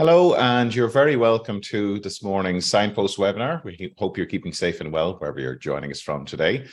Hello, and you're very welcome to this morning's Signpost webinar. We hope you're keeping safe and well wherever you're joining us from today.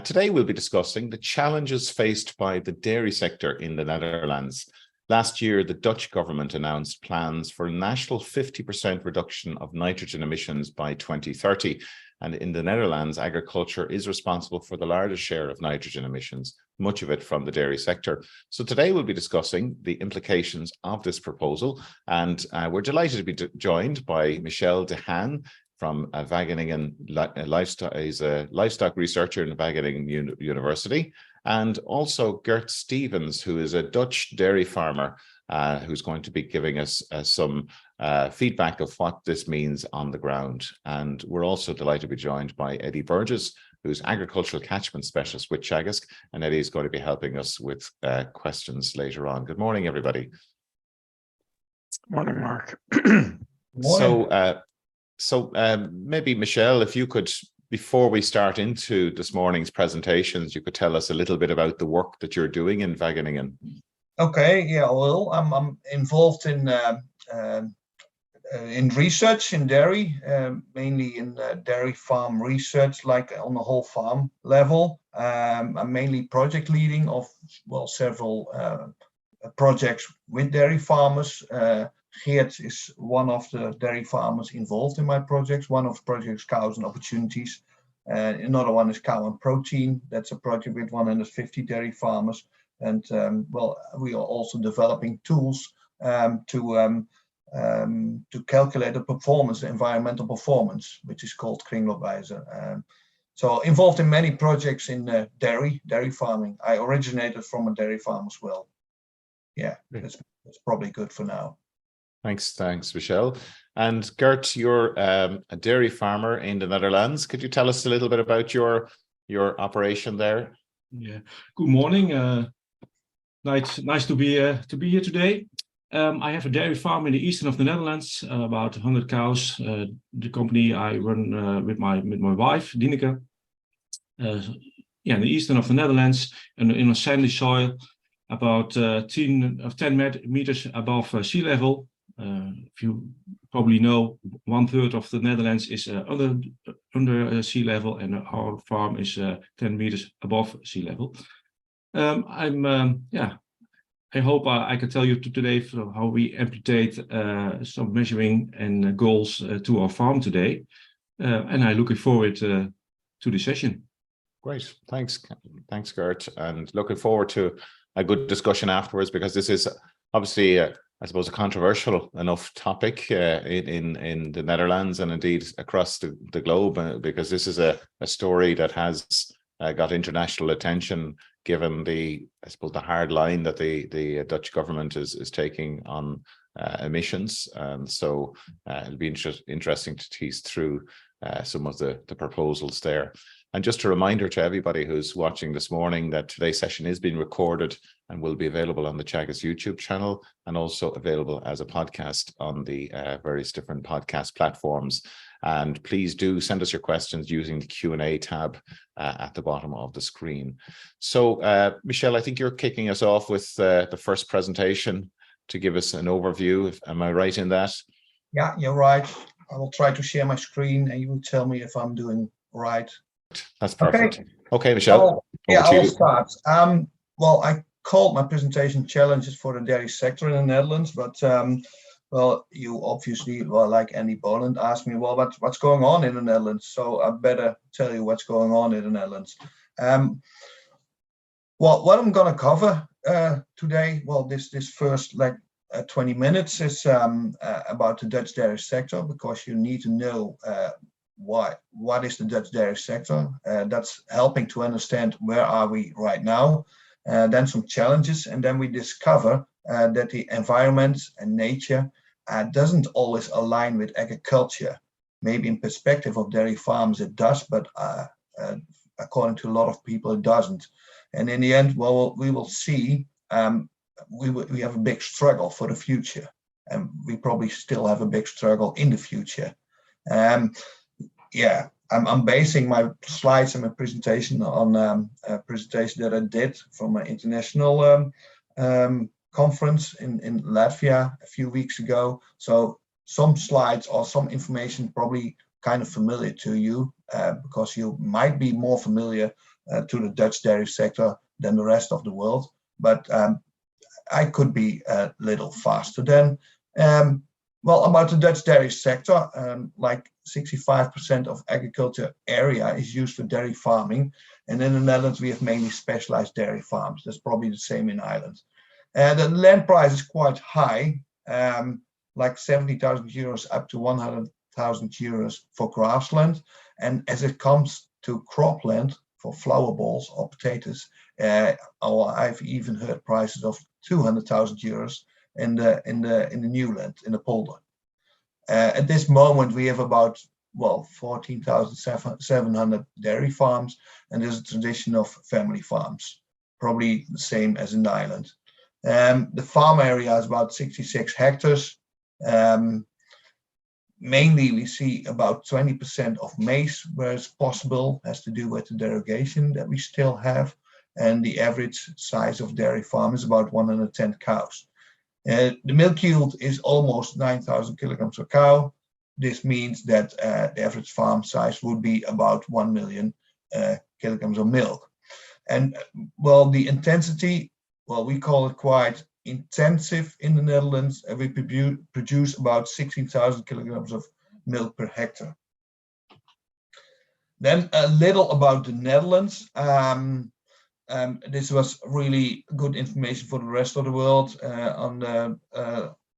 Today, we'll be discussing the challenges faced by the dairy sector in the Netherlands. Last year, the Dutch government announced plans for a national 50% reduction of nitrogen emissions by 2030. And in the Netherlands, agriculture is responsible for the largest share of nitrogen emissions, much of it from the dairy sector. So today we'll be discussing the implications of this proposal, and we're delighted to be joined by Michel de Haan from Wageningen Livestock. He's a livestock researcher in Wageningen University, and also Geert Stevens, who is a Dutch dairy farmer who's going to be giving us some feedback of what this means on the ground. And we're also delighted to be joined by Eddie Burgess, who's Agricultural Catchment Specialist with Teagasc, and Eddie is going to be helping us with questions later on. Good morning, everybody. Morning, Mark. Morning. So maybe, Michel, if you could, before we start into this morning's presentations, you could tell us a little bit about the work that you're doing in Wageningen. Okay, yeah, well, I'm involved in research in dairy, mainly in dairy farm research, like on the whole farm level. I'm mainly project leading of, well, several projects with dairy farmers. Geert is one of the dairy farmers involved in my projects. One of the projects, Cows and Opportunities. Another one is Cow and Protein. That's a project with 150 dairy farmers. And well, we are also developing tools to calculate the performance, the environmental performance, which is called kringloopwijzer. So involved in many projects in dairy farming. I originated from a dairy farm as well. Yeah, that's probably good for now. Thanks, Michel. And Geert, you're a dairy farmer in the Netherlands. Could you tell us a little bit about your operation there? Yeah. Good morning. Nice to be here today. I have a dairy farm in the eastern of the Netherlands, about 100 cows. The company I run with my wife, Dineke. Yeah, in the eastern of the Netherlands, and in a sandy soil, about 10 meters above sea level. If you probably know, 1/3 of the Netherlands is under sea level, and our farm is 10 meters above sea level. I hope I can tell you today how we implement some measuring and goals to our farm today. And I'm looking forward to the session. Great, thanks, Geert, and looking forward to a good discussion afterwards, because this is obviously, I suppose, a controversial enough topic in the Netherlands and indeed across the globe, because this is a story that has got international attention, given the hard line that the Dutch government is taking on emissions. And so it'll be interesting to tease through some of the proposals there. And just a reminder to everybody who's watching this morning that today's session is being recorded and will be available on the Teagasc YouTube channel, and also available as a podcast on the various different podcast platforms. And please do send us your questions using the Q&A tab at the bottom of the screen. So, Michel, I think you're kicking us off with the first presentation to give us an overview. Am I right in that? Yeah, you're right. I will try to share my screen and you will tell me if I'm doing right. That's perfect. Okay, Michel. Well, yeah, I will start. Well, I called my presentation Challenges for the Dairy Sector in the Netherlands, but well, you obviously, well, like Andy Boland asked me, well, what's going on in the Netherlands? So I better tell you what's going on in the Netherlands. Well, what I'm going to cover today, well, this first 20 minutes is about the Dutch dairy sector, because you need to know what is the Dutch dairy sector. That's helping to understand where are we right now. Then some challenges, and then we discover that the environment and nature doesn't always align with agriculture. Maybe in perspective of dairy farms it does, but according to a lot of people it doesn't. And in the end, well, we will see we have a big struggle for the future, and we probably still have a big struggle in the future. Yeah, I'm basing my slides and my presentation on a presentation that I did from an international conference in Latvia a few weeks ago. So some slides or some information probably kind of familiar to you because you might be more familiar to the Dutch dairy sector than the rest of the world. But I could be a little faster then. Well, about the Dutch dairy sector, like 65% of agriculture area is used for dairy farming. And in the Netherlands, we have mainly specialized dairy farms. That's probably the same in Ireland. The land price is quite high, like 70,000 euros up to 100,000 euros for grassland. And as it comes to cropland for flower balls or potatoes, I've even heard prices of 200,000 euros in the new land, in the polder. At this moment, we have about 14,700 dairy farms, and there's a tradition of family farms, probably the same as in Ireland. The farm area is about 66 hectares. Mainly, we see about 20% of maize where it's possible, has to do with the derogation that we still have. And the average size of dairy farm is about 110 cows. The milk yield is almost 9,000 kilograms per cow. This means that the average farm size would be about 1 million kilograms of milk. And well, the intensity, well, we call it quite intensive in the Netherlands, and we produce about 16,000 kilograms of milk per hectare. Then a little about the Netherlands. This was really good information for the rest of the world. On the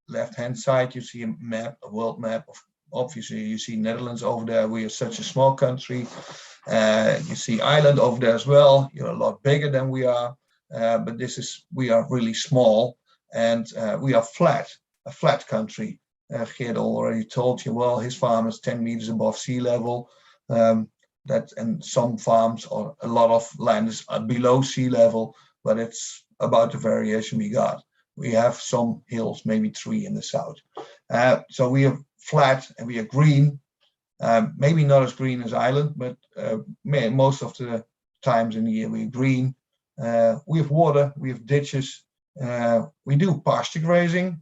left-hand side, you see a map, a world map. Obviously, you see Netherlands over there. We are such a small country. You see Ireland over there as well. You're a lot bigger than we are. But we are really small, and we are a flat country. Geert already told you, well, his farm is 10 meters above sea level. And some farms or a lot of land is below sea level, but it's about the variation we got. We have some hills, maybe 3 in the south. So we are flat and we are green. Maybe not as green as Ireland, but most of the times in the year we're green. We have water, we have ditches. We do pasture grazing,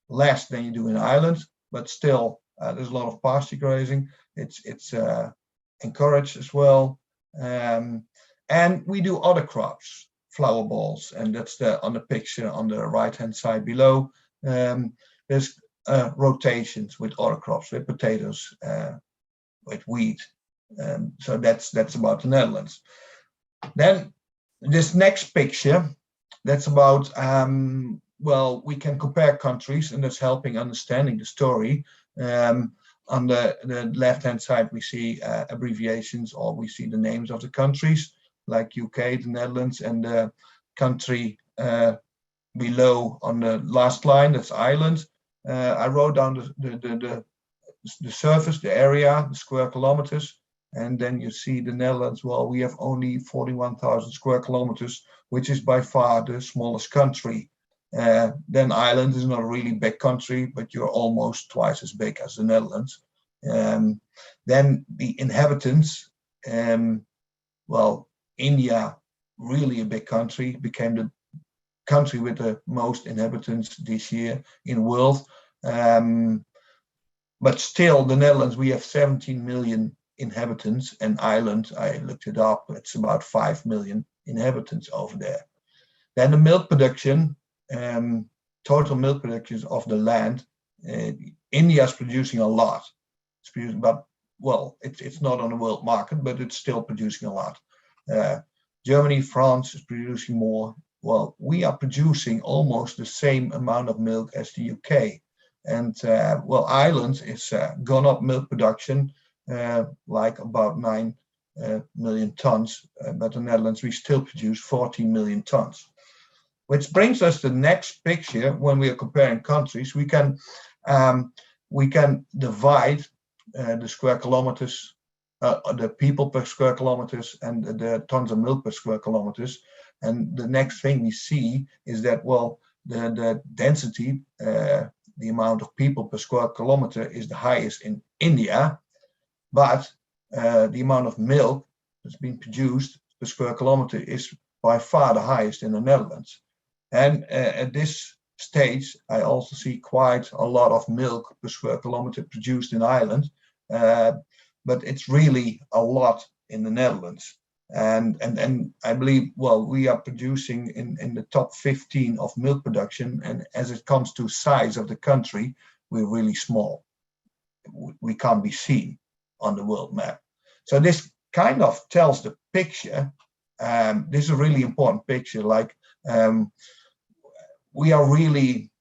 less than you do in Ireland, but still there's a lot of pasture grazing. It's encouraged as well. And we do other crops, flower balls, and that's on the picture on the right-hand side below. There's rotations with other crops, with potatoes, with wheat. So that's about the Netherlands. Then this next picture, that's about, well, we can compare countries, and that's helping understanding the story. On the left-hand side, we see abbreviations, or we see the names of the countries, like UK, the Netherlands, and the country below on the last line, that's Ireland. I wrote down the surface, the area, the square kilometers, and then you see the Netherlands. Well, we have only 41,000 square kilometers, which is by far the smallest country. Then Ireland is not a really big country, but you're almost twice as big as the Netherlands. Then the inhabitants, well, India, really a big country, became the country with the most inhabitants this year in the world. But still, the Netherlands, we have 17 million inhabitants, and Ireland, I looked it up, it's about 5 million inhabitants over there. Then the milk production, total milk production of the land, India is producing a lot. It's producing about, well, it's not on the world market, but it's still producing a lot. Germany, France is producing more. Well, we are producing almost the same amount of milk as the UK. And well, Ireland is gone up milk production, like about 9 million tons, but the Netherlands, we still produce 14 million tons. Which brings us to the next picture. When we are comparing countries, we can divide the square kilometers, the people per square kilometers, and the tons of milk per square kilometers. And the next thing we see is that, well, the density, the amount of people per square kilometer is the highest in India, but the amount of milk that's been produced per square kilometer is by far the highest in the Netherlands. And at this States, I also see quite a lot of milk per square kilometer produced in Ireland, but it's really a lot in the Netherlands. And I believe, well, we are producing in the top 15 of milk production, and as it comes to size of the country, we're really small. We can't be seen on the world map. So this kind of tells the picture. This is a really important picture. Like we are really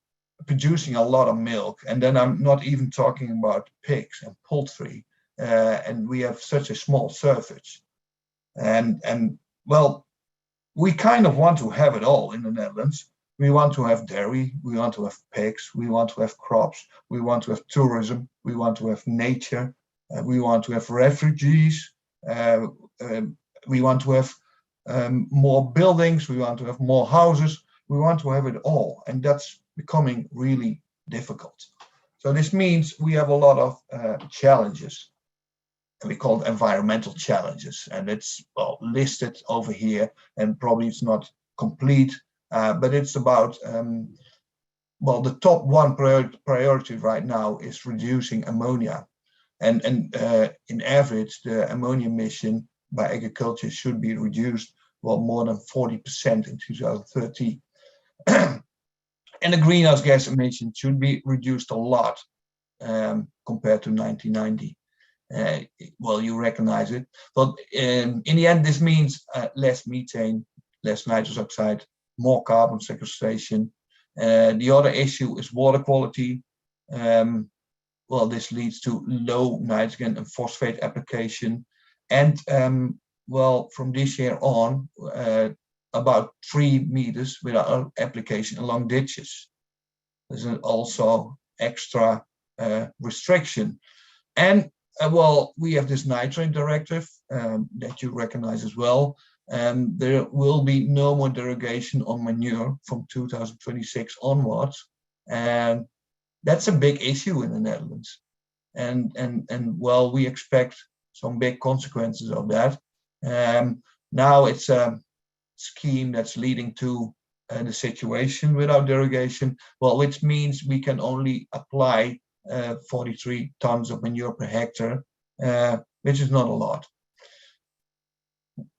producing a lot of milk, and then I'm not even talking about pigs and poultry, and we have such a small surface. And well, we kind of want to have it all in the Netherlands. We want to have dairy, we want to have pigs, we want to have crops, we want to have tourism, we want to have nature, we want to have refugees, we want to have more buildings, we want to have more houses, we want to have it all, and that's becoming really difficult. So this means we have a lot of challenges, and we call it environmental challenges, and it's listed over here, and probably it's not complete, but it's about the top one priority right now is reducing ammonia, and in average the ammonia emission by agriculture should be reduced more than 40% in 2030. And the greenhouse gas emission should be reduced a lot compared to 1990. You recognize it, but in the end this means less methane, less nitrous oxide, more carbon sequestration. The other issue is water quality. This leads to low nitrogen and phosphate application, and from this year on, about 3 meters without application along ditches. There's also extra restriction. And we have this nitrate directive that you recognize as well. There will be no more derogation on manure from 2026 onwards. And that's a big issue in the Netherlands. And we expect some big consequences of that. Now it's a scheme that's leading to the situation without derogation, which means we can only apply 43 tons of manure per hectare, which is not a lot.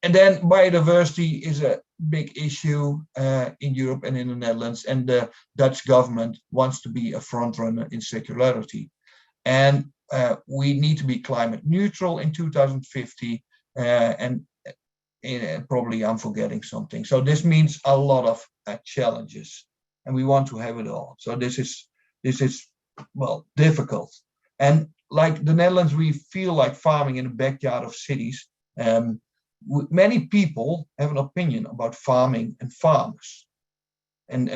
And then biodiversity is a big issue in Europe and in the Netherlands, and the Dutch government wants to be a front runner in circularity. And we need to be climate neutral in 2050, and probably I'm forgetting something. So this means a lot of challenges, and we want to have it all. So this is difficult. And like the Netherlands, we feel like farming in the backyard of cities. Many people have an opinion about farming and farmers, and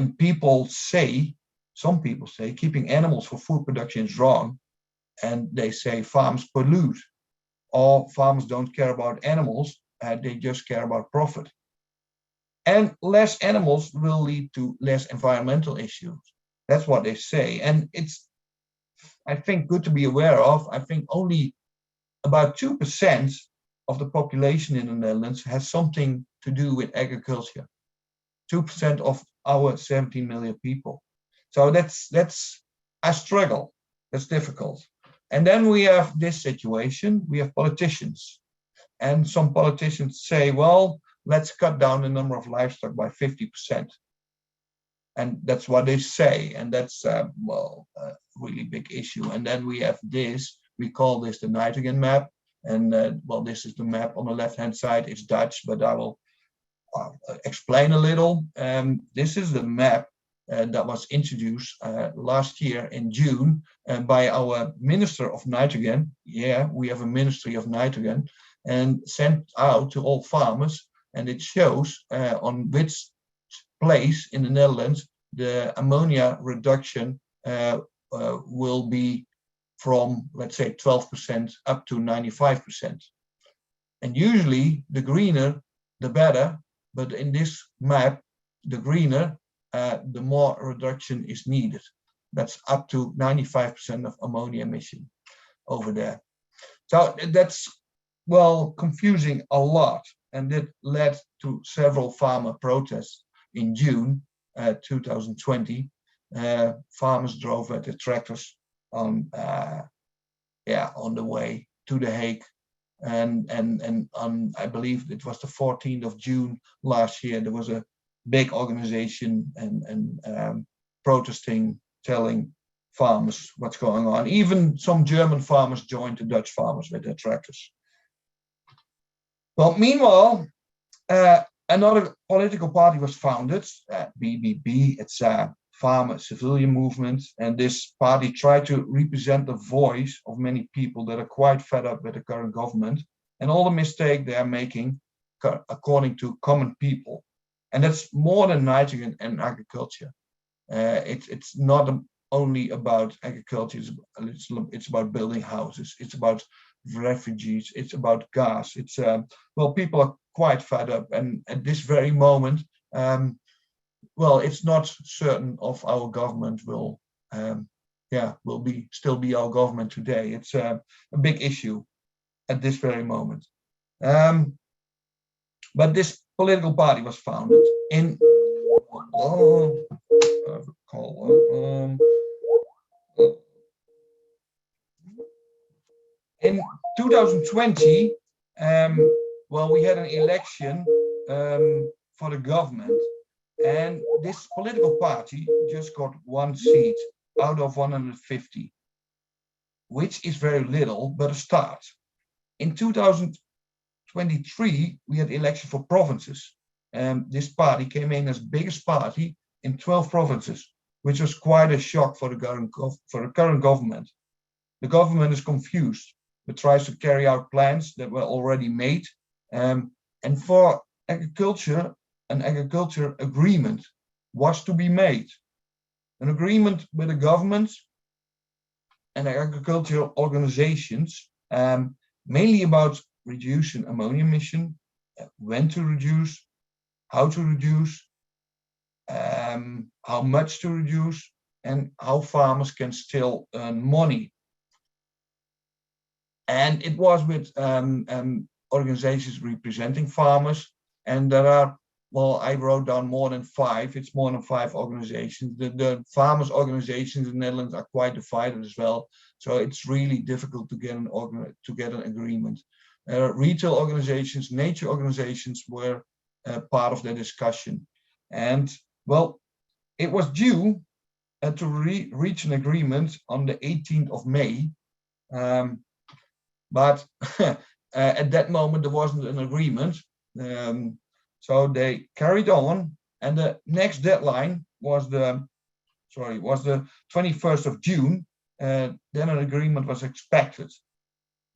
some people say keeping animals for food production is wrong, and they say farms pollute, or farmers don't care about animals, they just care about profit. And less animals will lead to less environmental issues. That's what they say, and it's, I think, good to be aware of. I think only about 2% of the population in the Netherlands has something to do with agriculture. 2% of our 17 million people. So that's a struggle. That's difficult. And then we have this situation. We have politicians, and some politicians say, let's cut down the number of livestock by 50%. And that's what they say, and that's a really big issue. And then we have this. We call this the nitrogen map. And this is the map on the left-hand side. It's Dutch, but I will explain a little. This is the map that was introduced last year in June by our Minister of Nitrogen. Yeah, we have a Ministry of Nitrogen, and sent out to all farmers. And it shows on which place in the Netherlands the ammonia reduction will be from, let's say, 12% up to 95%. And usually the greener, the better, but in this map, the greener, the more reduction is needed. That's up to 95% of ammonia emission over there. So that's, confusing a lot. And it led to several farmer protests in June 2020. farmers drove with the tractors on the way to The Hague. And on, I believe it was the 14th of June last year, there was a big organization and protesting, telling farmers what's going on. Even some German farmers joined the Dutch farmers with their tractors. Well, meanwhile, another political party was founded, BBB. It's a farmer civilian movement, and this party tried to represent the voice of many people that are quite fed up with the current government and all the mistakes they are making according to common people. And that's more than nitrogen and agriculture. It's not only about agriculture, it's about building houses, it's about refugees, it's about gas. It's well, people are quite fed up, and at this very moment, well, it's not certain if our government will still be our government today. It's a big issue at this very moment. But this political party was founded in in 2020. Well, we had an election for the government, and this political party just got 1 seat out of 150, which is very little, but a start. In 2023, we had election for provinces. This party came in as biggest party in 12 provinces, which was quite a shock for the current government. The government is confused, but tries to carry out plans that were already made. And for agriculture, an agriculture agreement was to be made. An agreement with the government and agricultural organizations, mainly about reducing ammonia emission, when to reduce, how to reduce, how much to reduce, and how farmers can still earn money. And it was with organizations representing farmers, and there are, well, I wrote down more than 5. It's more than 5 organizations. The farmers' organizations in the Netherlands are quite divided as well, so it's really difficult to get an agreement. Retail organizations, nature organizations were part of the discussion, and well, it was due to reach an agreement on the 18th of May, but at that moment there wasn't an agreement. So they carried on, and the next deadline was the 21st of June. Then an agreement was expected.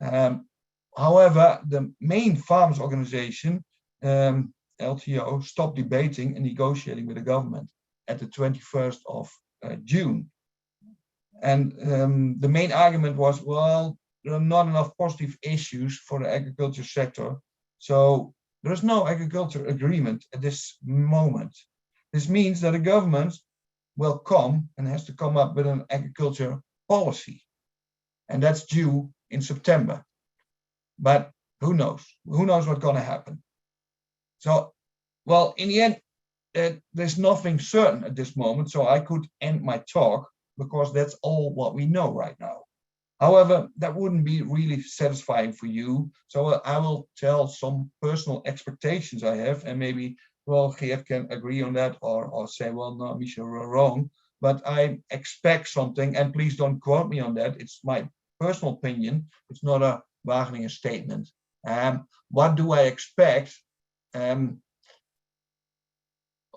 However, the main farmers organization, LTO, stopped debating and negotiating with the government at the 21st of June. And the main argument was, well, there are not enough positive issues for the agriculture sector, so there is no agriculture agreement at this moment. This means that the government will come and has to come up with an agriculture policy, and that's due in September. But who knows? Who knows what's going to happen? So, well, in the end, there's nothing certain at this moment, so I could end my talk because that's all what we know right now. However, that wouldn't be really satisfying for you. So I will tell some personal expectations I have, and maybe, well, Geert can agree on that, or say, well, no, Michel, you're wrong. But I expect something, and please don't quote me on that. It's my personal opinion. It's not a Wageningen statement. What do I expect? I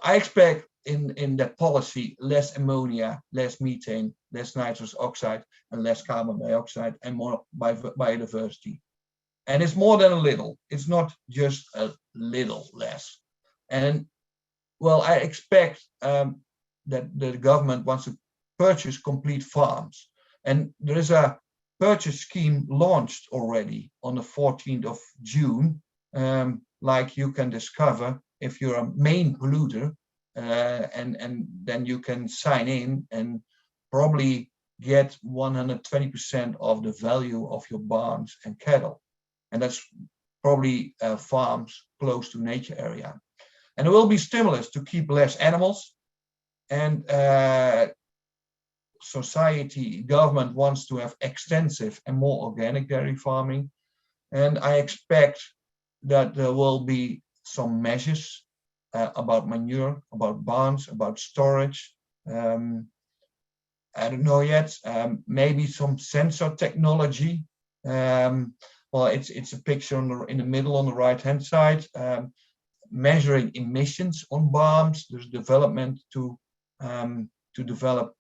expect in that policy less ammonia, less methane, less nitrous oxide, and less carbon dioxide, and more biodiversity. And it's more than a little. It's not just a little less. And well, I expect that the government wants to purchase complete farms. And there is a purchase scheme launched already on the 14th of June, like you can discover if you're a main polluter, and then you can sign in and probably get 120% of the value of your barns and cattle. And that's probably farms close to nature area. And there will be stimulus to keep less animals and society, government wants to have extensive and more organic dairy farming. And I expect that there will be some measures about manure, about barns, about storage. I don't know yet. Maybe some sensor technology. Well, it's a picture in the middle on the right-hand side, measuring emissions on barns. There's development to develop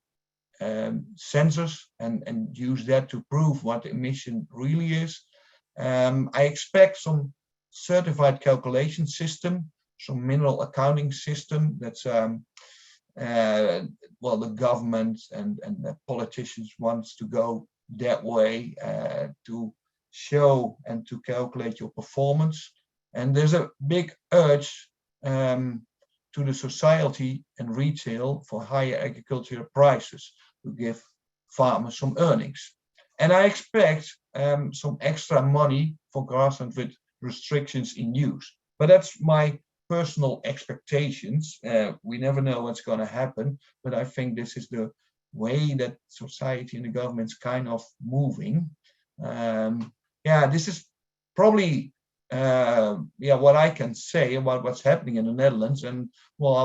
sensors and use that to prove what the emission really is. I expect some certified calculation system, some mineral accounting system that's well, the government and the politicians wants to go that way to show and to calculate your performance. And there's a big urge to the society and retail for higher agricultural prices to give farmers some earnings. And I expect some extra money for grassland with restrictions in use. But that's my personal expectations. We never know what's going to happen, but I think this is the way that society and the government's kind of moving. Yeah, this is probably what I can say about what's happening in the Netherlands. And well, I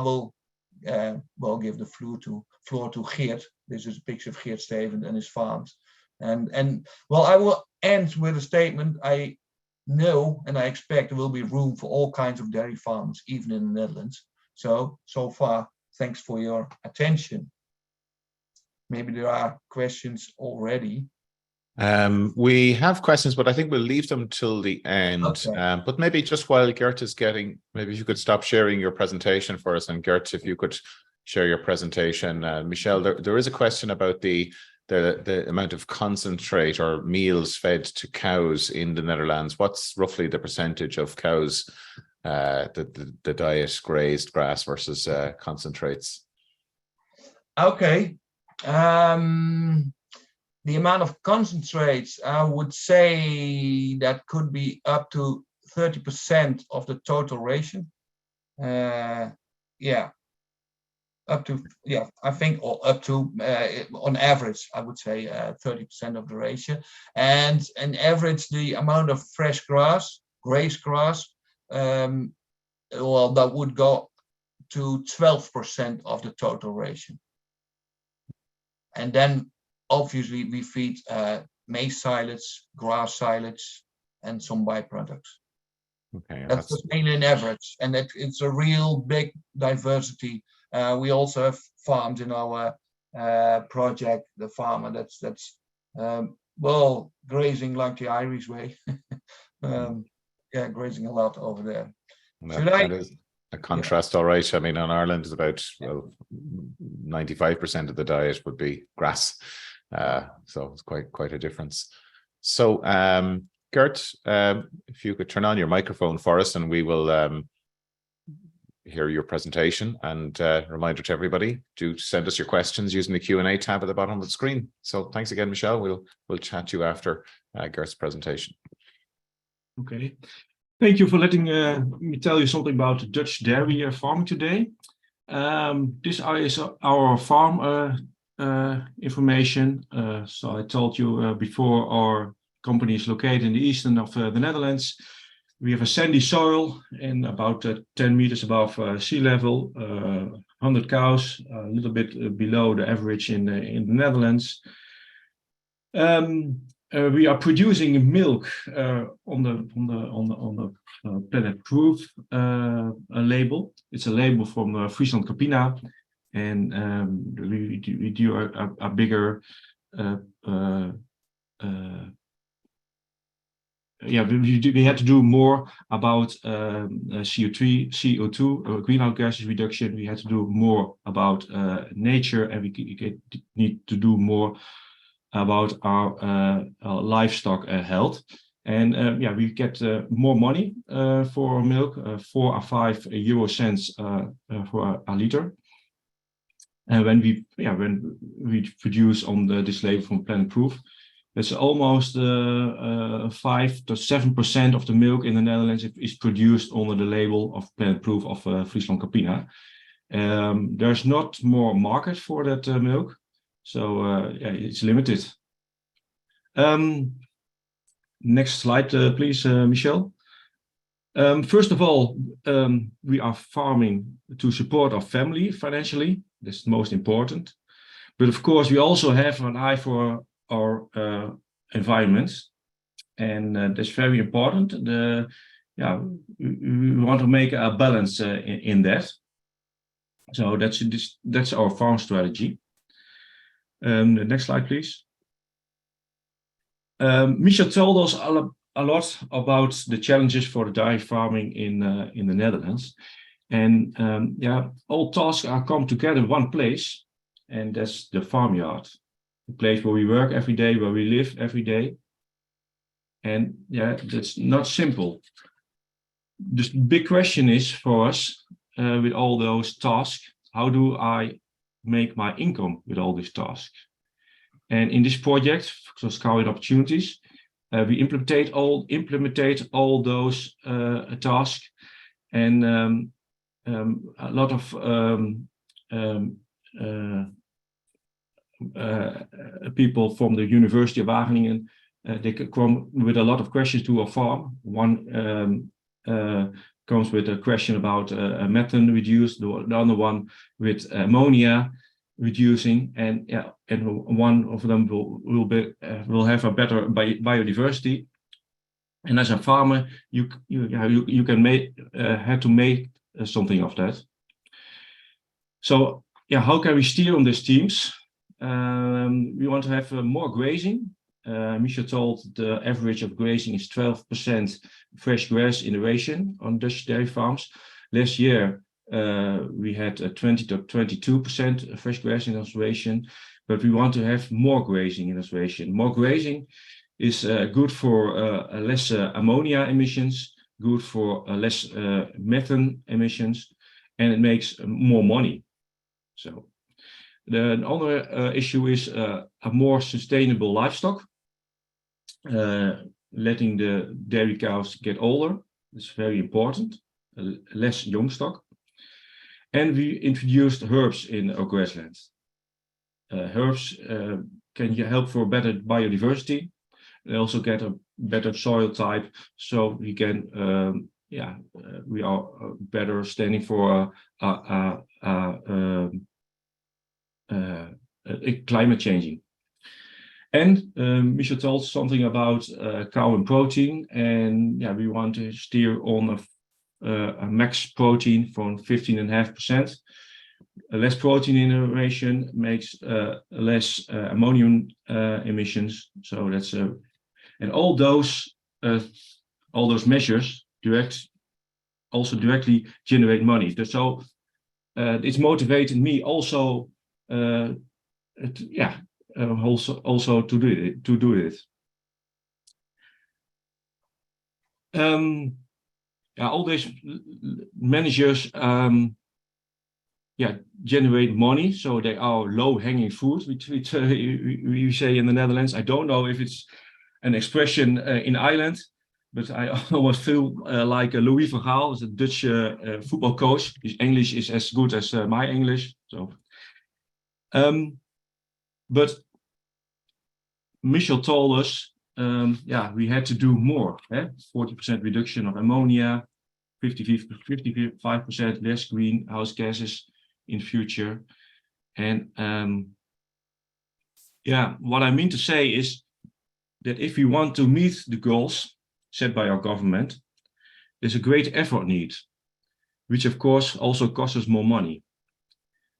will give the floor to Geert. This is a picture of Geert Stevens and his farms. And well, I will end with a statement. I know and I expect there will be room for all kinds of dairy farms, even in the Netherlands. So far, thanks for your attention. Maybe there are questions already. We have questions, but I think we'll leave them till the end. Okay. But maybe just while Geert is getting, maybe if you could stop sharing your presentation for us, and Geert, if you could share your presentation. Michel, there is a question about the amount of concentrate or meals fed to cows in the Netherlands. What's roughly the percentage of cows, the diet grazed grass versus concentrates? Okay. The amount of concentrates, I would say that could be up to 30% of the total ration. Yeah. Up to, yeah, I think, or up to, on average, I would say 30% of the ratio. And on average, the amount of fresh grass, grazed grass, well, that would go to 12% of the total ration. And then, obviously, we feed maize silage, grass silage, and some byproducts. Okay, that's just mainly an average, and it's a real big diversity. We also have farms in our project. The farmer that's well, grazing like the Irish way. Yeah, grazing a lot over there. That is a contrast, all right. I mean, in Ireland, it's about 95% of the diet would be grass, so it's quite a difference. So, Geert, if you could turn on your microphone for us, and we will hear your presentation. And reminder to everybody, do send us your questions using the Q&A tab at the bottom of the screen. So thanks again, Michel. We'll chat to you after Geert's presentation. Okay, thank you for letting me tell you something about Dutch dairy farming today. This is our farm information. So I told you before, our company is located in the eastern of the Netherlands. We have a sandy soil and about 10 meters above sea level, 100 cows, a little bit below the average in the Netherlands. We are producing milk on the Planet Proof label. It's a label from Friesland Campina, and we do a bigger yeah, we had to do more about CO2 greenhouse gases reduction. We had to do more about nature, and we need to do more about our livestock health. And yeah, we get more money for our milk, 4 or 5 euro cents for a liter. And when we produce on this label from Planet Proof, it's almost 5 to 7% of the milk in the Netherlands is produced under the label of Planet Proof of Friesland Campina. There's not more market for that milk. So it's limited. Next slide, please, Michel. First of all, we are farming to support our family financially. That's most important. But of course, we also have an eye for our environment, and that's very important. We want to make a balance in that. So that's our farm strategy. The next slide, please. Michel told us a lot about the challenges for the dairy farming in the Netherlands, and all tasks are come together in one place, and that's the farmyard, the place where we work every day, where we live every day. And that's not simple. The big question is for us with all those tasks: how do I make my income with all these tasks? And in this project, so Scouting Opportunities, we implement all those tasks, and a lot of people from the University of Wageningen, they come with a lot of questions to our farm. One comes with a question about methane reduced, the other one with ammonia reducing, and one of them will have a better biodiversity. And as a farmer, you can have to make something of that. So how can we steer on these teams? We want to have more grazing. Michel told the average of grazing is 12% fresh grass innovation on Dutch dairy farms. Last year, we had 20 to 22% fresh grass innovation, but we want to have more grazing innovation. More grazing is good for less ammonia emissions, good for less methane emissions, and it makes more money. So the other issue is a more sustainable livestock, letting the dairy cows get older. It's very important, less young stock. And we introduced herbs in our grasslands. Herbs can help for better biodiversity. They also get a better soil type, so we can, we are better standing for climate changing. And Michel told something about cow and protein, and we want to steer on a max protein from 15.5%. Less protein innovation makes less ammonium emissions. So that's and all those measures directly generate money. So it's motivated me also also to do it. All these managers generate money, so they are low-hanging fruit, which we say in the Netherlands. I don't know if it's an expression in Ireland, but I always feel like Louis van Gaal is a Dutch football coach. His English is as good as my English. So, but Michel told us, we had to do more. 40% reduction of ammonia, 55% less greenhouse gases in future. And what I mean to say is that if we want to meet the goals set by our government, there's a great effort need, which of course also costs us more money.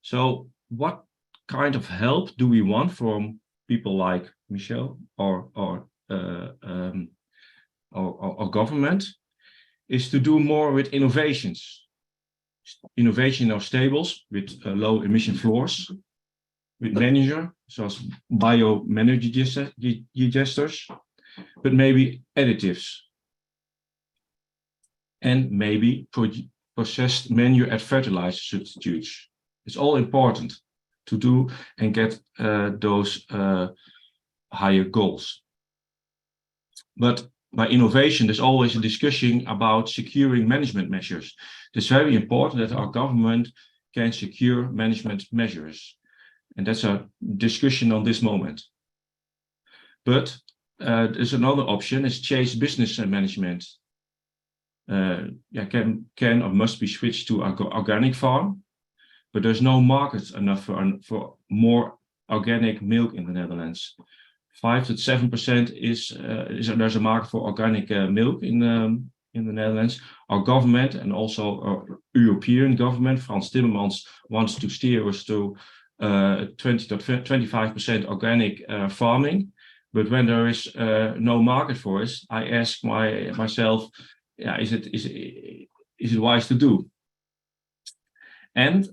So what kind of help do we want from people like Michel or government? Is to do more with innovations. Innovation in our stables with low emission floors, with managers, so as biomanagers, but maybe additives. And maybe processed manure and fertilizer substitutes. It's all important to do and get those higher goals. But by innovation, there's always a discussion about securing management measures. It's very important that our government can secure management measures. And that's a discussion on this moment. But there's another option, is change business management. Can or must be switched to organic farm, but there's no market enough for more organic milk in the Netherlands. 5 to 7% is there's a market for organic milk in the Netherlands. Our government and also our European government, Frans Timmermans, wants to steer us to 20 to 25% organic farming. But when there is no market for us, I ask myself, is it wise to do? And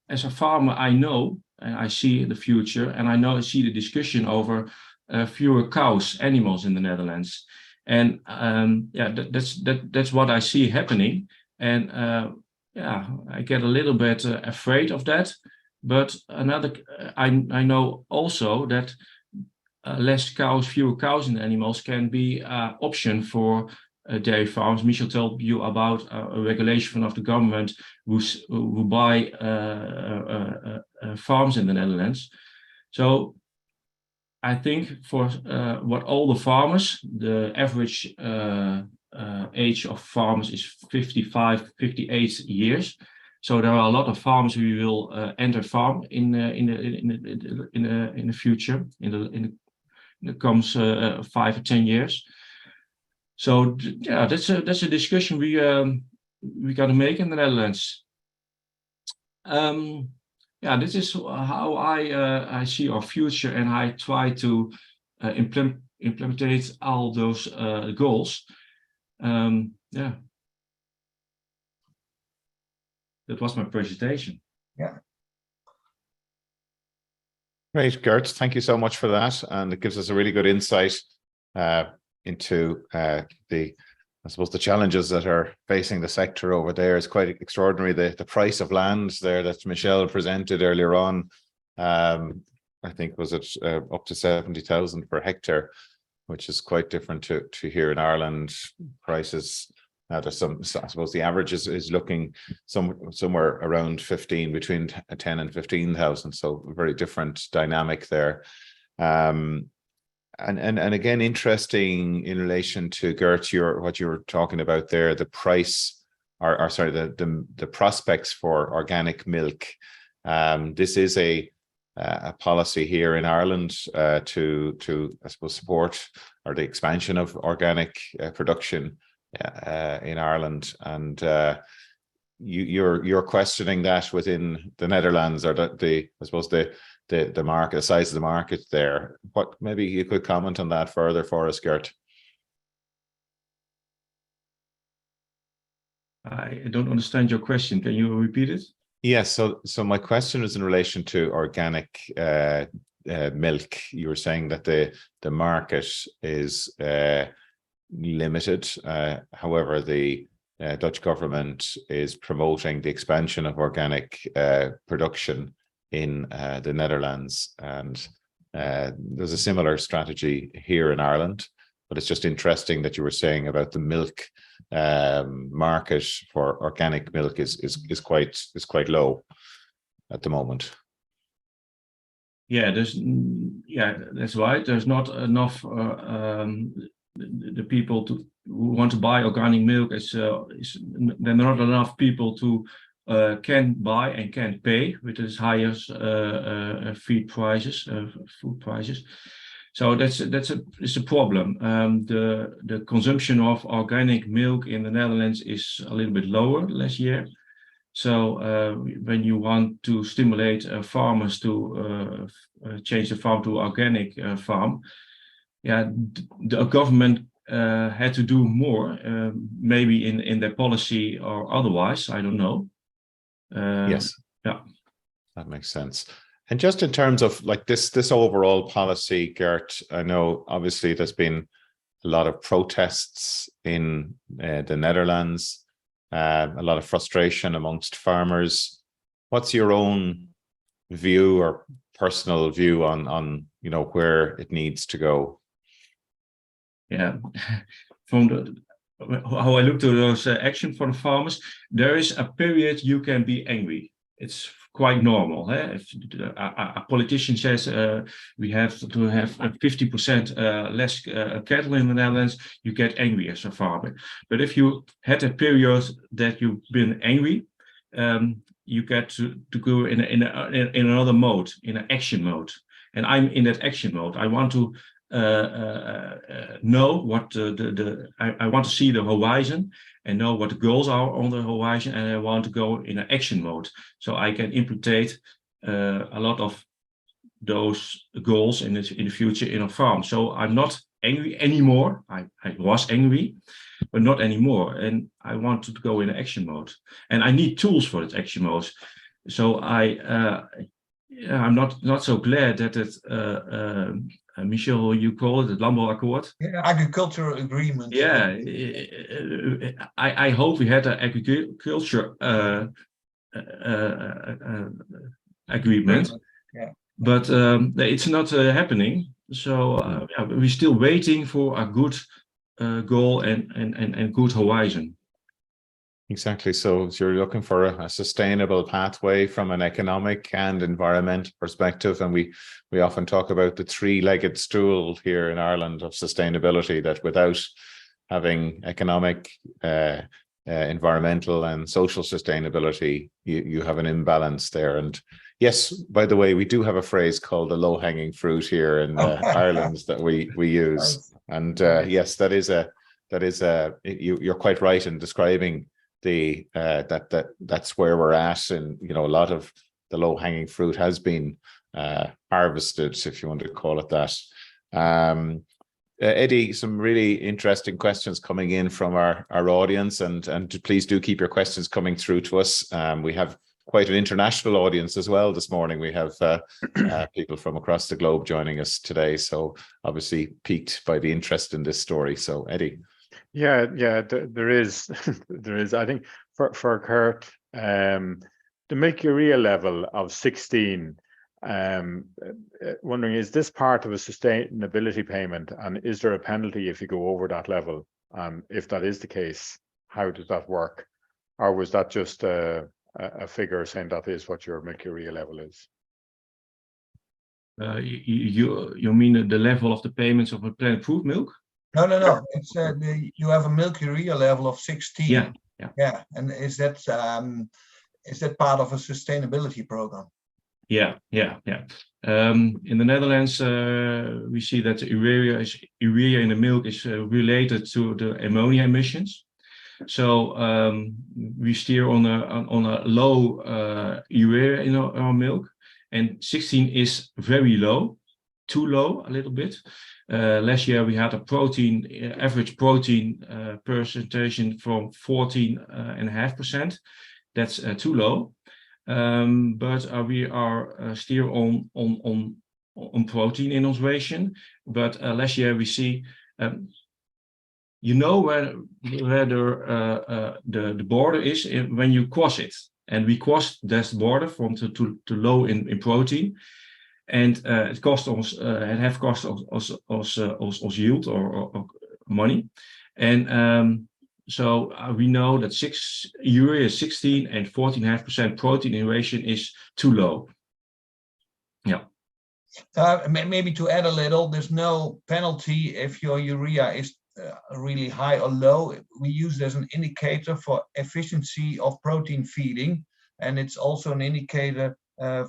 as a farmer, I know and I see the future, and I see the discussion over fewer animals in the Netherlands, and that's what I see happening, and I get a little bit afraid of that. But I know also that fewer cows and animals can be an option for dairy farms. Michel told you about a regulation of the government who buy farms in the Netherlands. So I think for what all the farmers, the average age of farmers is 55, 58 years. So there are a lot of farmers who will enter farm in the future, in the comes 5 or 10 years. So that's a discussion we got to make in the Netherlands. This is how I see our future, and I try to implement all those goals. That was my presentation. Yeah. Great, Geert. Thank you so much for that. And it gives us a really good insight into the challenges that are facing the sector over there. Is quite extraordinary. The price of land there that Michel presented earlier on, I think was it up to 70,000 per hectare, which is quite different to here in Ireland. Prices, there's I suppose the average is looking somewhere around between 10 and 15,000. So a very different dynamic there. And again, interesting in relation to Geert, what you were talking about there, the price, the prospects for organic milk. This is a policy here in Ireland to I suppose support or the expansion of organic production in Ireland, and you're questioning that within the Netherlands, or I suppose the market, the size of the market there. What, maybe you could comment on that further for us, Geert? I don't understand your question. Can you repeat it? Yes. So my question is in relation to organic milk. You were saying that the market is limited. However, the Dutch government is promoting the expansion of organic production in the Netherlands, and there's a similar strategy here in Ireland. But it's just interesting that you were saying about the milk market for organic milk is quite low at the moment. That's right. There's not enough. The people who want to buy organic milk there are not enough people to can buy and can pay with the highest food prices. So it's a problem. The consumption of organic milk in the Netherlands is a little bit lower last year. So when you want to stimulate farmers to change the farm to organic farm, the government had to do more, maybe in their policy or otherwise. I don't know. Yes. Yeah, that makes sense. And just in terms of like this overall policy, Geert, I know obviously there's been a lot of protests in the Netherlands, a lot of frustration amongst farmers. What's your own view or personal view on where it needs to go? Yeah, from how I look to those action for the farmers, there is a period you can be angry. it's quite normal. If a politician says we have to have 50% less cattle in the Netherlands, you get angry as a farmer. But if you had a period that you've been angry, you get to go in another mode, in an action mode. And I'm in that action mode. I want to know what I want to see the horizon and know what the goals are on the horizon, and I want to go in an action mode so I can implement a lot of those goals in the future in a farm. So I'm not angry anymore. I was angry, but not anymore, and I want to go in action mode, and I need tools for that action mode. So I'm not so glad that it Michel, you call it the Landbouwakkoord. Yeah, agricultural agreement. Yeah, I hope we had an agriculture agreement, yeah. But it's not happening. So we're still waiting for a good goal and good horizon. Exactly. So you're looking for a sustainable pathway from an economic and environmental perspective. And we often talk about the three-legged stool here in Ireland of sustainability, that without having economic, environmental and social sustainability, you have an imbalance there. And yes, by the way, we do have a phrase called the low-hanging fruit here in Ireland that we use. And yes, you're quite right in describing that's where we're at, and a lot of the low-hanging fruit has been harvested, if you want to call it that. Eddie, some really interesting questions coming in from our audience, and please do keep your questions coming through to us. We have quite an international audience as well this morning. We have people from across the globe joining us today, so obviously piqued by the interest in this story. So Eddie. Yeah, there is. There is. I think for Geert, the milk-urea level of 16, wondering, is this part of a sustainability payment, and is there a penalty if you go over that level? If that is the case, how does that work? Or was that just a figure saying that is what your milk-urea level is? You mean the level of the payments of a plant food milk? No. It's you have a milk-urea level of 16. Yeah. And is that part of a sustainability program? Yeah. In the Netherlands, we see that urea in the milk is related to the ammonia emissions. So we steer on a low urea in our milk, and 16 is very low, too low a little bit. Last year we had a average protein percentage from 14.5%. That's too low. But we are still on protein in observation. But last year we see, where the border is when you cross it, and we crossed that border from to low in protein. And it cost us, yield or money, and so we know that urea 16 and 14.5% protein in ration is too low. Yeah. Maybe to add a little, there's no penalty if your urea is really high or low. We use it as an indicator for efficiency of protein feeding, and it's also an indicator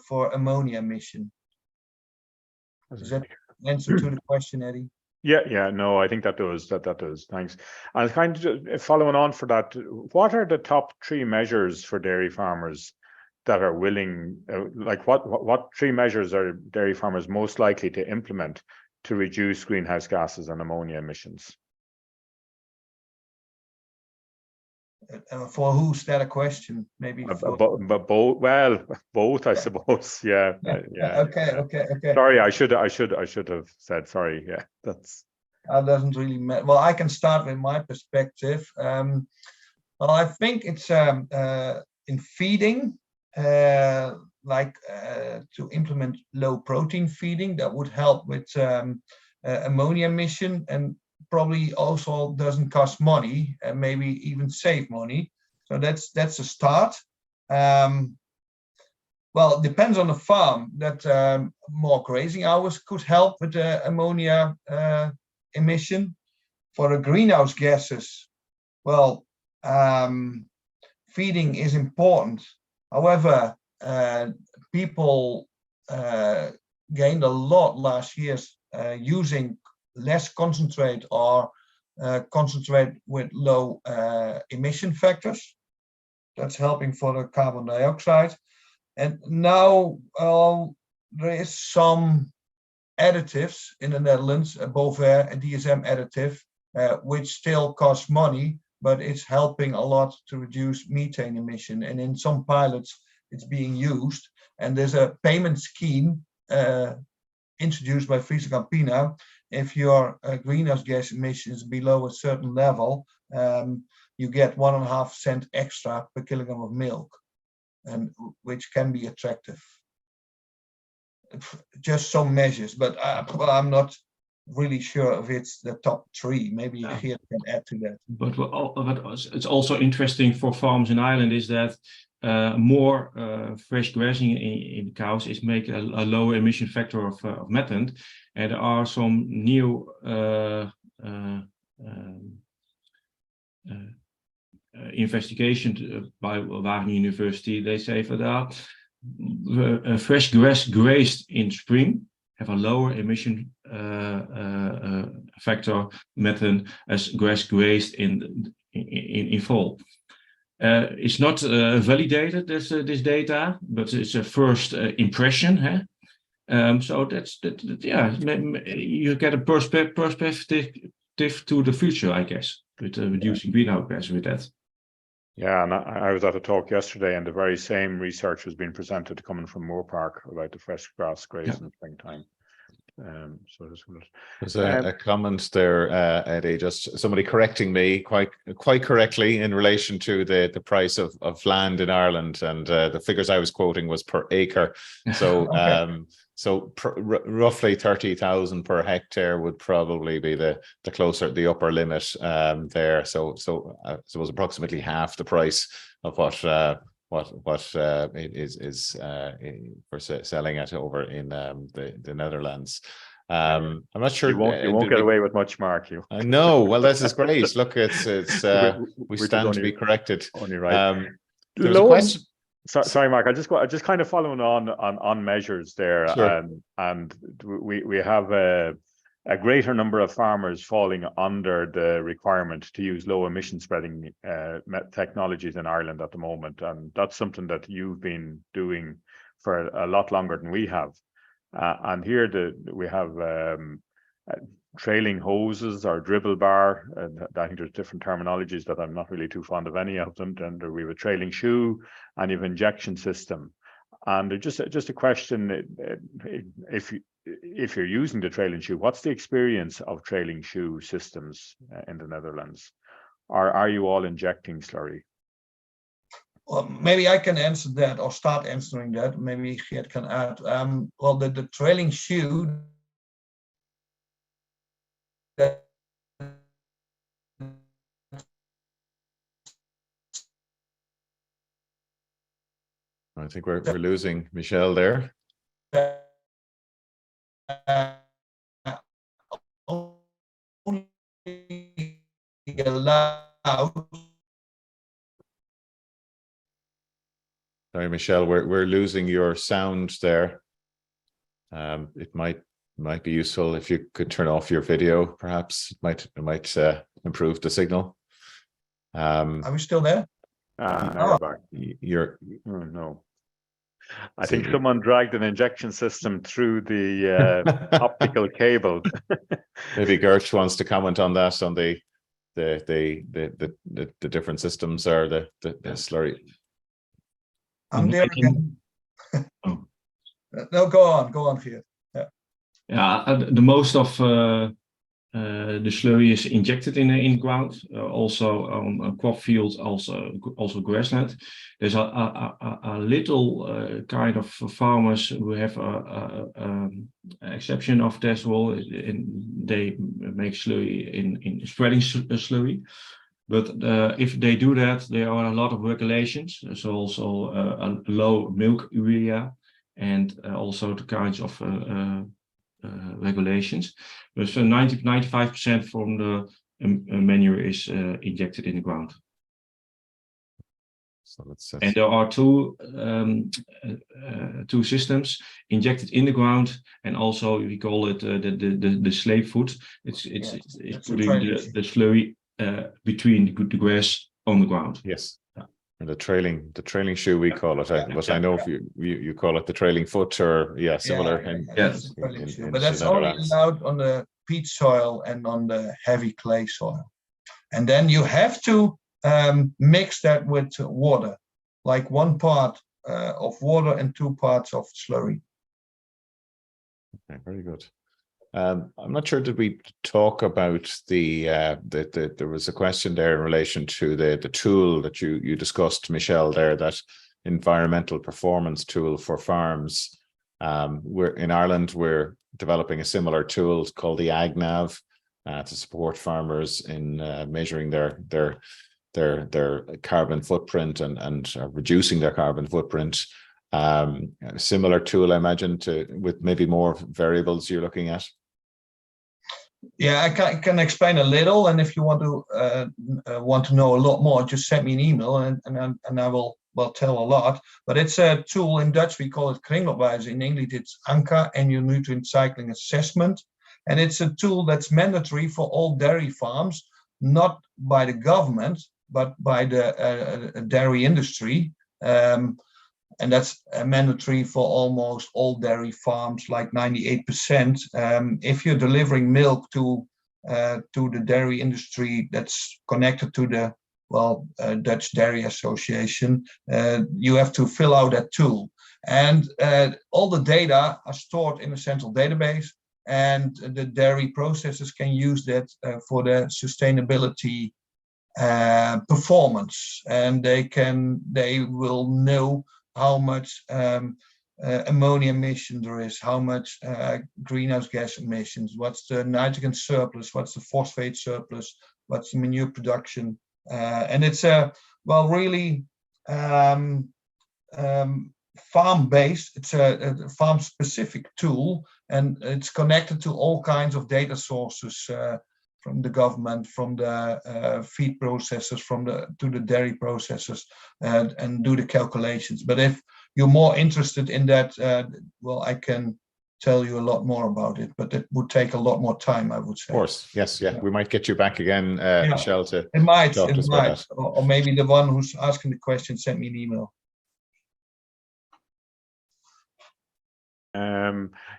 for ammonia emission. Does that answer to the question, Eddie? Yeah. No, I think that does. That does. Thanks. And kind of following on for that, what are the top 3 measures for dairy farmers that are willing? Like what 3 measures are dairy farmers most likely to implement to reduce greenhouse gases and ammonia emissions? For who's that a question? Maybe both, I suppose. Yeah. Okay. Sorry, I should have said sorry. Yeah, that doesn't really matter. Well, I can start with my perspective. Well, I think it's in feeding, to implement low protein feeding. That would help with ammonia emission, and probably also doesn't cost money, and maybe even save money. So that's a start. well, it depends on the farm. That more grazing hours could help with the ammonia emission. For the greenhouse gases, well, feeding is important. However, people gained a lot last year using less concentrate or concentrate with low emission factors. That's helping for the carbon dioxide. And now there is some additives in the Netherlands, a Bovaer, a DSM additive, which still costs money, but it's helping a lot to reduce methane emission. And in some pilots, it's being used. And there's a payment scheme introduced by Friesland Campina. If your greenhouse gas emissions below a certain level, you get 1.5 cent extra per kilogram of milk, and which can be attractive. Just some measures, but well, I'm not really sure if it's the top 3. Maybe Geert can add to that. But what it's also interesting for farms in Ireland is that more fresh grazing in cows is make a lower emission factor of methane, and there are some new investigation by Wageningen University. They say that fresh grass grazed in spring have a lower emission factor methane as grass grazed in fall. It's not validated, this data, but it's a first impression. So that's yeah, you get a perspective to the future, I guess, with reducing greenhouse gas with that. Yeah, and I was at a talk yesterday, and the very same research was being presented coming from Moore Park about the fresh grass graze in the springtime. So there's a comment there, Eddie, just somebody correcting me quite correctly in relation to the price of land in Ireland, and the figures I was quoting was per acre. So okay. Roughly 30,000 per hectare would probably be the upper limit there. So I suppose approximately half the price of what is for selling it over in the Netherlands. I'm not sure you won't get away with much, Mark. No, well, this is great. Look, it's we stand to be corrected. Only right. There's a question. Sorry, Mark. I just kind of following on measures there, sure. And we have a greater number of farmers falling under the requirement to use low emission spreading technologies in Ireland at the moment, and that's something that you've been doing for a lot longer than we have. And here we have trailing hoses or dribble bar. I think there's different terminologies that I'm not really too fond of any of them. And we have a trailing shoe, and you have injection system. And just a question: if you're using the trailing shoe, what's the experience of trailing shoe systems in the Netherlands? Are you all injecting slurry? Well, maybe I can answer that or start answering that. Maybe Geert can add. Well, the trailing shoe. I think we're losing Michel there. Only allowed. Sorry, Michel, we're losing your sound there. It might be useful if you could turn off your video. Perhaps it might improve the signal. Are we still there? No, no. I think someone dragged an injection system through the optical cable. Maybe Geert wants to comment on that, on the different systems or the slurry. I'm there again. No, go on, Geert. Yeah, the most of the slurry is injected in ground, also on crop fields, also grassland. There's a little kind of farmers who have an exception of this rule, and they make slurry in spreading slurry. But if they do that, there are a lot of regulations. There's also a low milk urea and also the kinds of regulations. But so 95% from the manure is injected in the ground. So and there are two systems injected in the ground, and also we call it the slave foot. It's putting the slurry between the grass on the ground. Yes. And the trailing shoe we call it, but I know if you call it the trailing foot or similar. But that's only allowed on the peat soil and on the heavy clay soil, and then you have to mix that with water, like 1 part of water and 2 parts of slurry. Okay, very good. I'm not sure, did we talk about there was a question there in relation to the tool that you discussed, Michel, there, that environmental performance tool for farms. We're in Ireland, we're developing a similar tool called the AgNav to support farmers in measuring their carbon footprint and reducing their carbon footprint. A similar tool, I imagine, with maybe more variables you're looking at. Yeah, I can explain a little, and if you want to know a lot more, just send me an email, and I will tell a lot. But it's a tool in Dutch, we call it kringloopwijzer. In English, it's ANCA, Annual Nutrient Cycling Assessment, and it's a tool that's mandatory for all dairy farms, not by the government, but by the dairy industry. And that's mandatory for almost all dairy farms, like 98%. If you're delivering milk to the dairy industry that's connected to the Dutch Dairy Association, you have to fill out that tool. And all the data are stored in a central database, and the dairy processors can use that for the sustainability performance, and they will know how much ammonia emission there is, how much greenhouse gas emissions, what's the nitrogen surplus, what's the phosphate surplus, what's the manure production, and it's really farm-based. It's a farm-specific tool, and it's connected to all kinds of data sources from the government, from the feed processors, to the dairy processors, and do the calculations. But if you're more interested in that, I can tell you a lot more about it, but it would take a lot more time, I would say. Of course, yes, yeah. We might get you back again, Michel, to it might, talk to us about that. Or maybe the one who's asking the question sent me an email.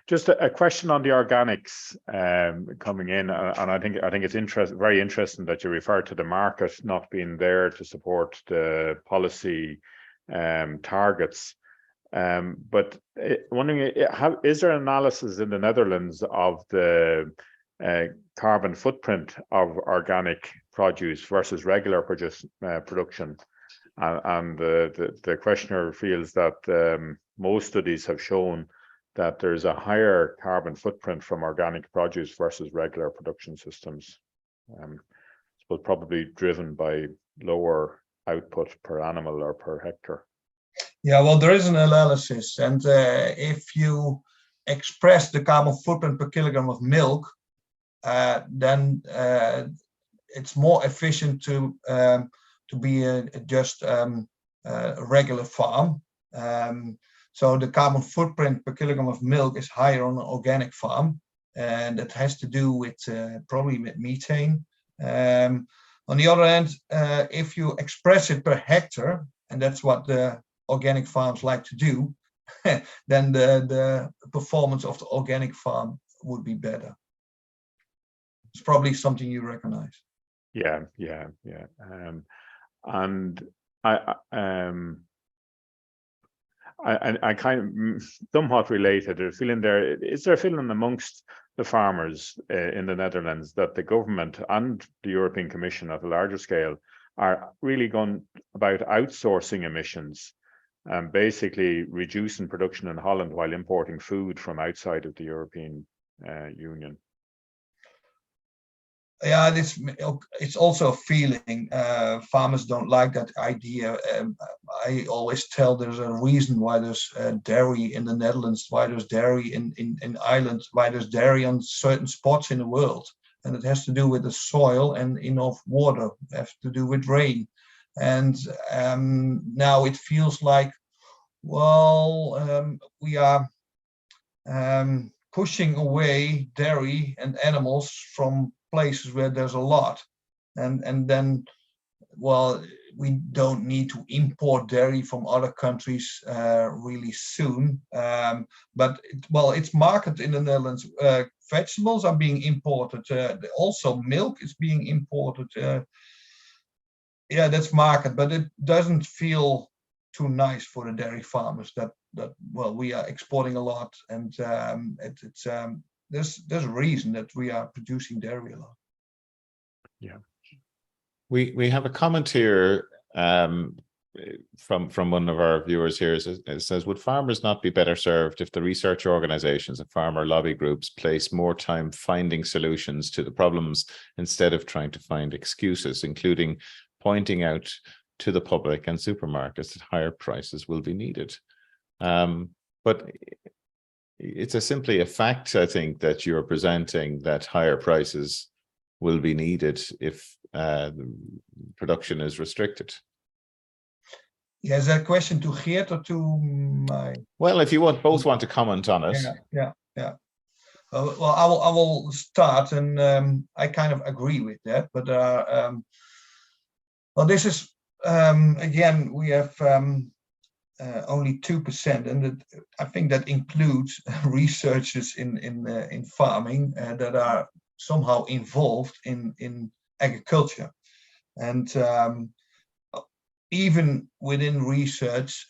Just a question on the organics coming in, and I think it's very interesting that you refer to the market not being there to support the policy targets. But wondering, is there analysis in the Netherlands of the carbon footprint of organic produce versus regular production? And the questioner feels that most studies have shown that there's a higher carbon footprint from organic produce versus regular production systems. But probably driven by lower output per animal or per hectare. Yeah, well, there is an analysis, and if you express the carbon footprint per kilogram of milk, then it's more efficient to be just a regular farm. So the carbon footprint per kilogram of milk is higher on an organic farm, and it has to do with probably with methane. On the other hand, if you express it per hectare, and that's what the organic farms like to do, then the performance of the organic farm would be better. It's probably something you recognize. Yeah. And I kind of somewhat related. Is there a feeling amongst the farmers in the Netherlands that the government and the European Commission at a larger scale are really going about outsourcing emissions and basically reducing production in Holland while importing food from outside of the European Union? Yeah, it's also a feeling. Farmers don't like that idea. I always tell there's a reason why there's dairy in the Netherlands, why there's dairy in Ireland, why there's dairy on certain spots in the world. And it has to do with the soil and enough water. It has to do with rain. And now it feels like, well, we are pushing away dairy and animals from places where there's a lot, and then, well, we don't need to import dairy from other countries really soon. But it's marketed in the Netherlands. Vegetables are being imported. Also, milk is being imported. Yeah, that's market, but it doesn't feel too nice for the dairy farmers that we are exporting a lot, and there's a reason that we are producing dairy a lot. Yeah, we have a comment here from one of our viewers here. It says, would farmers not be better served if the research organizations and farmer lobby groups place more time finding solutions to the problems instead of trying to find excuses, including pointing out to the public and supermarkets that higher prices will be needed? But it's simply a fact, I think, that you're presenting, that higher prices will be needed if production is restricted. Yeah, is that a question to Geert or to my? Well, if you both want to comment on it. Yeah. Well, I will start, and I kind of agree with that. But well, this is again, we have only 2%, and I think that includes researchers in farming that are somehow involved in agriculture, and even within research,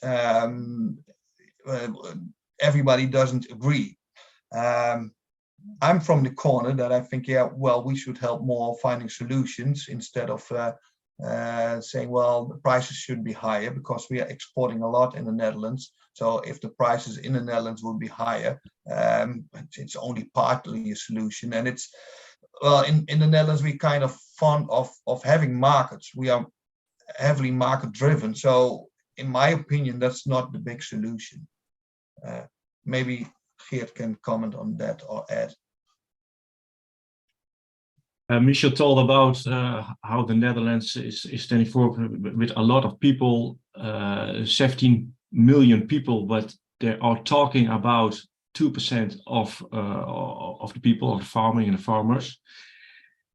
everybody doesn't agree. I'm from the corner that I think, yeah, well, we should help more finding solutions instead of saying, well, the prices should be higher, because we are exporting a lot in the Netherlands. So if the prices in the Netherlands would be higher, it's only partly a solution. And it's, well, in the Netherlands, we kind of fond of having markets. We are heavily market driven. So in my opinion, that's not the big solution. Maybe Geert can comment on that or add. Michel told about how the Netherlands is standing for with a lot of people, 17 million people, but they are talking about 2% of the people, of the farming and the farmers,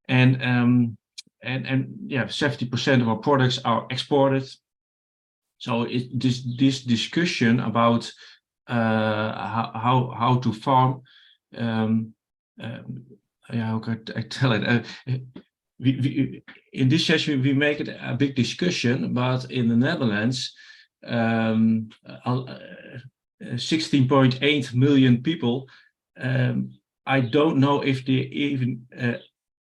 and yeah, 70% of our products are exported. So this discussion about how to farm. Yeah, how could I tell it? We in this session we make it a big discussion, but in the Netherlands, 16.8 million people. I don't know if they even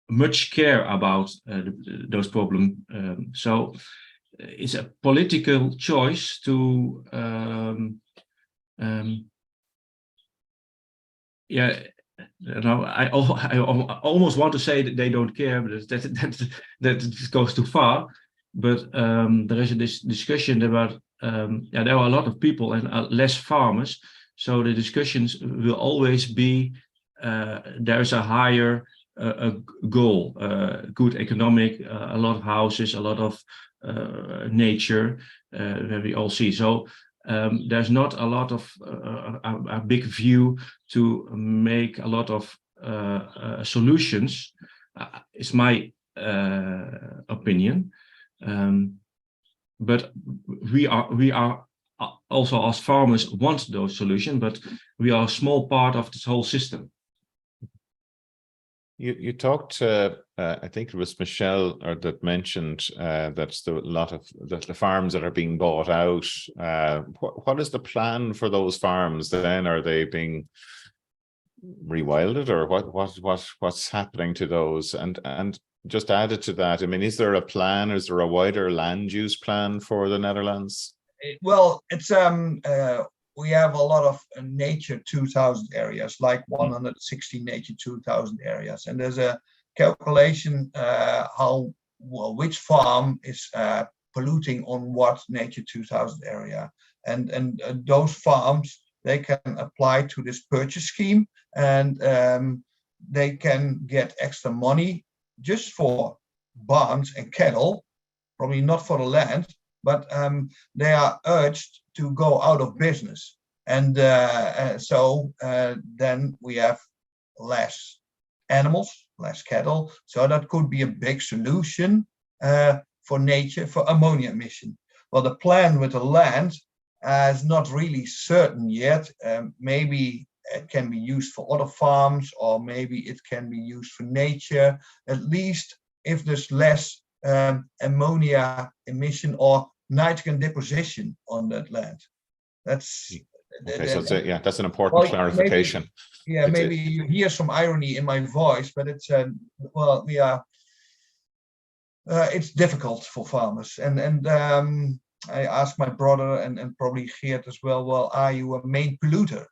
much care about those problems. So it's a political choice to yeah. No, I almost want to say that they don't care, but that goes too far. But there is a discussion about yeah, there are a lot of people and less farmers, so the discussions will always be there's a higher goal, good economic, a lot of houses, a lot of nature that we all see. So there's not a lot of a big view to make a lot of solutions. It's my opinion, but we are also, as farmers, want those solutions, but we are a small part of this whole system. You talked, I think it was Michel that mentioned that's a lot of the farms that are being bought out. What is the plan for those farms then? Are they being rewilded, or what's happening to those? And just added to that, I mean, is there a plan? Is there a wider land use plan for the Netherlands? Well, it's we have a lot of Nature 2000 areas, like 160 Nature 2000 areas, and there's a calculation which farm is polluting on what Nature 2000 area, and those farms, they can apply to this purchase scheme, and they can get extra money just for barns and cattle, probably not for the land, but they are urged to go out of business. And so then we have less animals, less cattle. So that could be a big solution for nature, for ammonia emission. Well, the plan with the land is not really certain yet. Maybe it can be used for other farms, or maybe it can be used for nature, at least if there's less ammonia emission or nitrogen deposition on that land. That's okay. So that's an important clarification. Maybe you hear some irony in my voice, but it's it's difficult for farmers. And I asked my brother and probably Geert as well. Well, are you a main polluter?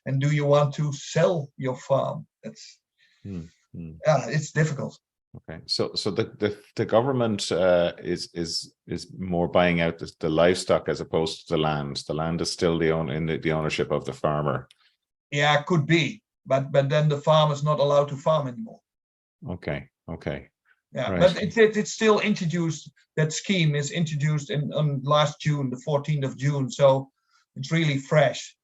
And do you want to sell your farm? It's it's difficult. Okay, so the government is more buying out the livestock as opposed to the land. The land is still the ownership of the farmer. Yeah, could be, but then the farmer is not allowed to farm anymore. Okay. Yeah, right. But it's still introduced. That scheme is introduced on last June, the 14th of June. So it's really fresh.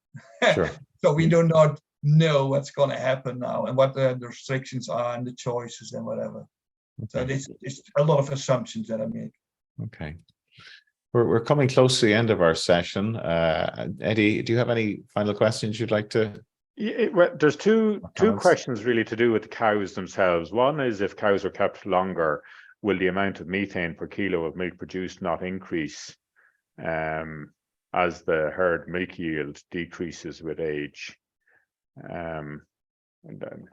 Sure. So we do not know what's going to happen now and what the restrictions are and the choices and whatever. Okay. So it's a lot of assumptions that I make. Okay. We're coming close to the end of our session. Eddie, do you have any final questions you'd like to? Yeah, well, there's two questions really to do with the cows themselves. One is, if cows are kept longer, will the amount of methane per kilo of milk produced not increase as the herd milk yield decreases with age? And then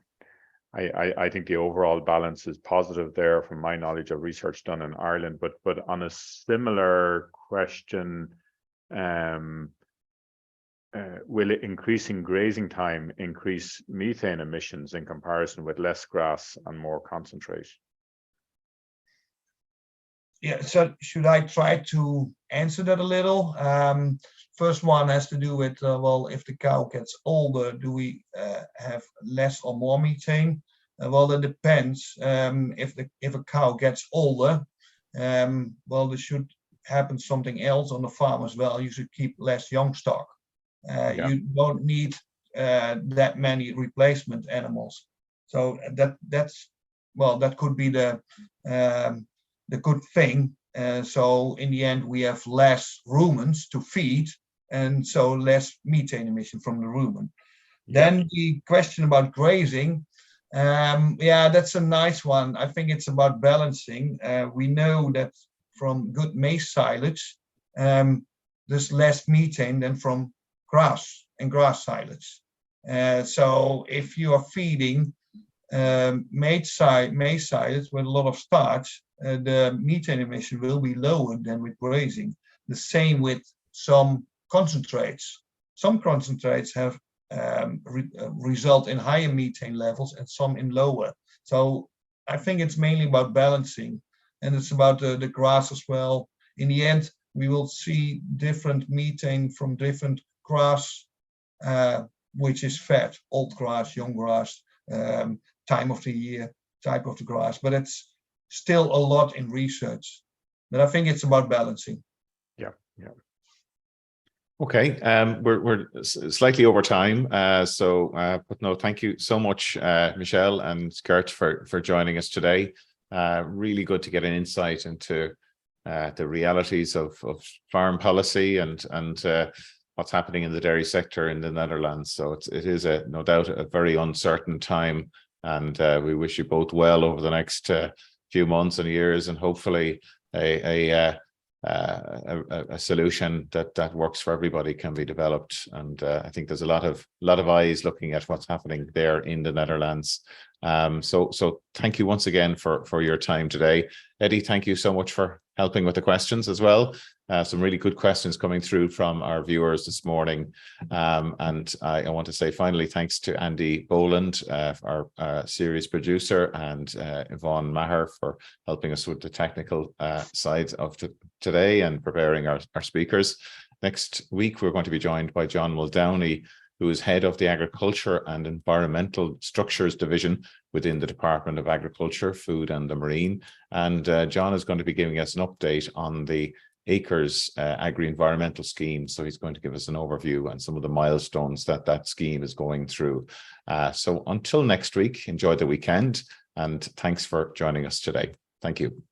I think the overall balance is positive there from my knowledge of research done in Ireland. But on a similar question, will increasing grazing time increase methane emissions in comparison with less grass and more concentrate? Yeah, so should I try to answer that a little? First one has to do with, well, if the cow gets older, do we have less or more methane? Well, that depends. If a cow gets older, well, there should happen something else on the farm as well. You should keep less young stock. You don't need that many replacement animals. So that could be the good thing. So in the end, we have less rumens to feed, and so less methane emission from the rumen. Then the question about grazing, that's a nice one. I think it's about balancing. We know that from good maize silage, there's less methane than from grass and grass silage. So if you are feeding maize silage with a lot of starch, the methane emission will be lower than with grazing. The same with some concentrates. Some concentrates have result in higher methane levels and some in lower. So I think it's mainly about balancing, and it's about the grass as well. In the end, we will see different methane from different grass, which is fed, old grass, young grass, time of the year, type of the grass, but it's still a lot in research. But I think it's about balancing. Yeah. Okay, we're slightly over time, but no, thank you so much, Michel and Geert, for joining us today. Really good to get an insight into the realities of farm policy and what's happening in the dairy sector in the Netherlands. So it is no doubt a very uncertain time, and we wish you both well over the next few months and years, and hopefully a solution that works for everybody can be developed. And I think there's a lot of eyes looking at what's happening there in the Netherlands. So thank you once again for your time today. Eddie, thank you so much for helping with the questions as well. Some really good questions coming through from our viewers this morning. And I want to say finally, thanks to Andy Boland, our series producer, and Yvonne Maher for helping us with the technical side of today and preparing our speakers. Next week, we're going to be joined by John Muldowney, who is head of the Agriculture and Environmental Structures Division within the Department of Agriculture, Food and the Marine. And John is going to be giving us an update on the Acres agri-environmental scheme. So he's going to give us an overview and some of the milestones that scheme is going through. So until next week, enjoy the weekend, and thanks for joining us today. Thank you.